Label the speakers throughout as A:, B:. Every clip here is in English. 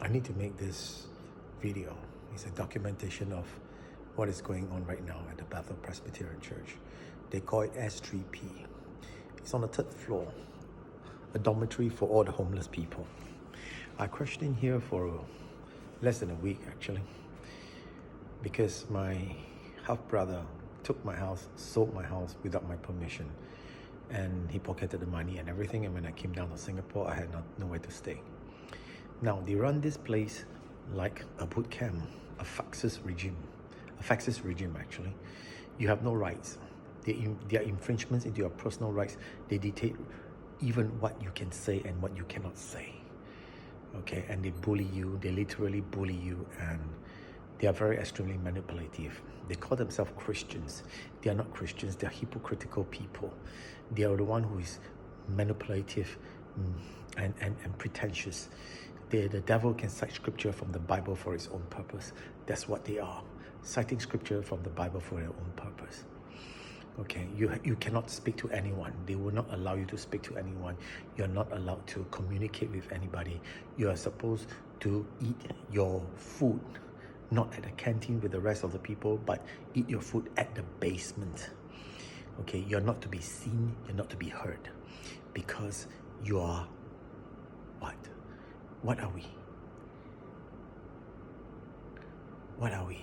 A: I need to make this video. It's a documentation of what is going on right now at the Bethel Presbyterian Church. They call it S3P. It's on the 3rd floor, a dormitory for all the homeless people. I crashed in here for less than a week actually, because my half-brother took my house, sold my house without my permission, and he pocketed the money and everything, and when I came down to Singapore, I had nowhere to stay. Now, they run this place like a boot camp, a Fascist regime actually. You have no rights. There are infringements into your personal rights. They dictate even what you can say and what you cannot say. Okay, and they bully you, they literally bully you, and they are very extremely manipulative. They call themselves Christians. They are not Christians, they are hypocritical people. They are the one who is manipulative and pretentious. The devil can cite scripture from the Bible for its own purpose. That's what they are, citing scripture from the Bible for their own purpose. Okay, you cannot speak to anyone. They will not allow you to speak to anyone. You're not allowed to communicate with anybody. You are supposed to eat your food, not at the canteen with the rest of the people, but eat your food at the basement. Okay, you're not to be seen, you're not to be heard, because you are what? What are we? What are we?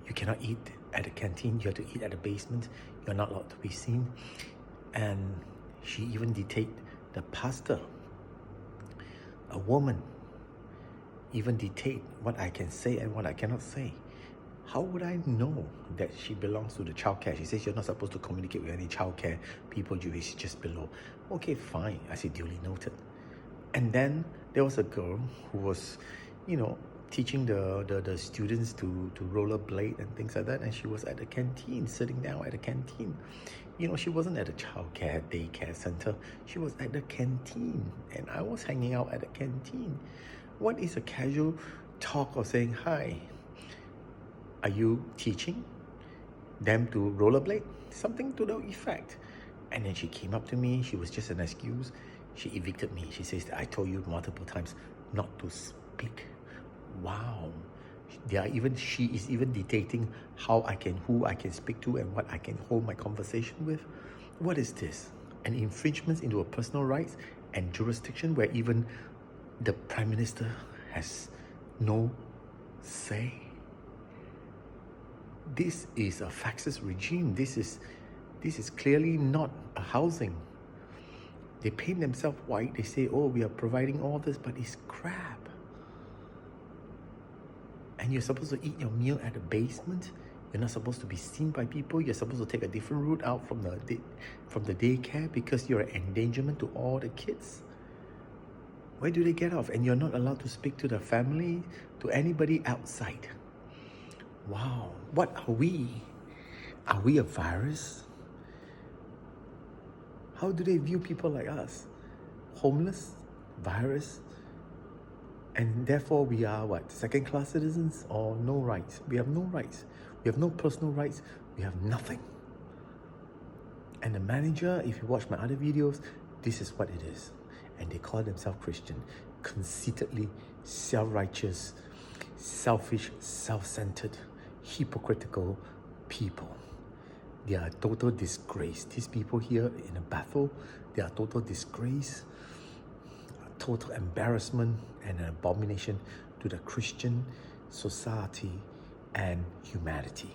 A: You cannot eat at the canteen, you have to eat at the basement, you're not allowed to be seen. And she even dictated the pastor, a woman, even dictate what I can say and what I cannot say. How would I know that she belongs to the childcare? She says you're not supposed to communicate with any childcare people, she's just below. Okay, fine, I said duly noted. And then there was a girl who was, teaching the students to rollerblade and things like that, and she was at the canteen, sitting down at the canteen. She wasn't at a childcare daycare center, she was at the canteen, and I was hanging out at the canteen. What is a casual talk of saying, hi, are you teaching them to rollerblade? Something to the effect. And then she came up to me, she was just an excuse. She evicted me. She says that I told you multiple times not to speak. Wow. She is even dictating who I can speak to and what I can hold my conversation with. What is this? An infringement into a personal rights and jurisdiction where even the Prime Minister has no say. This is a Fascist regime. This is clearly not a housing. They paint themselves white. They say, oh, we are providing all this, but it's crap. And you're supposed to eat your meal at the basement. You're not supposed to be seen by people. You're supposed to take a different route out from the daycare because you're an endangerment to all the kids. Where do they get off? And you're not allowed to speak to the family, to anybody outside. Wow, what are we? Are we a virus? How do they view people like us? Homeless? Virus? And therefore we are what? Second-class citizens or no rights? We have no rights. We have no personal rights. We have nothing. And the manager, if you watch my other videos, this is what it is. And they call themselves Christian. Conceitedly self-righteous, selfish, self-centered, hypocritical people. They are a total disgrace. These people here in Bethel, they are a total disgrace, a total embarrassment and an abomination to the Christian society and humanity.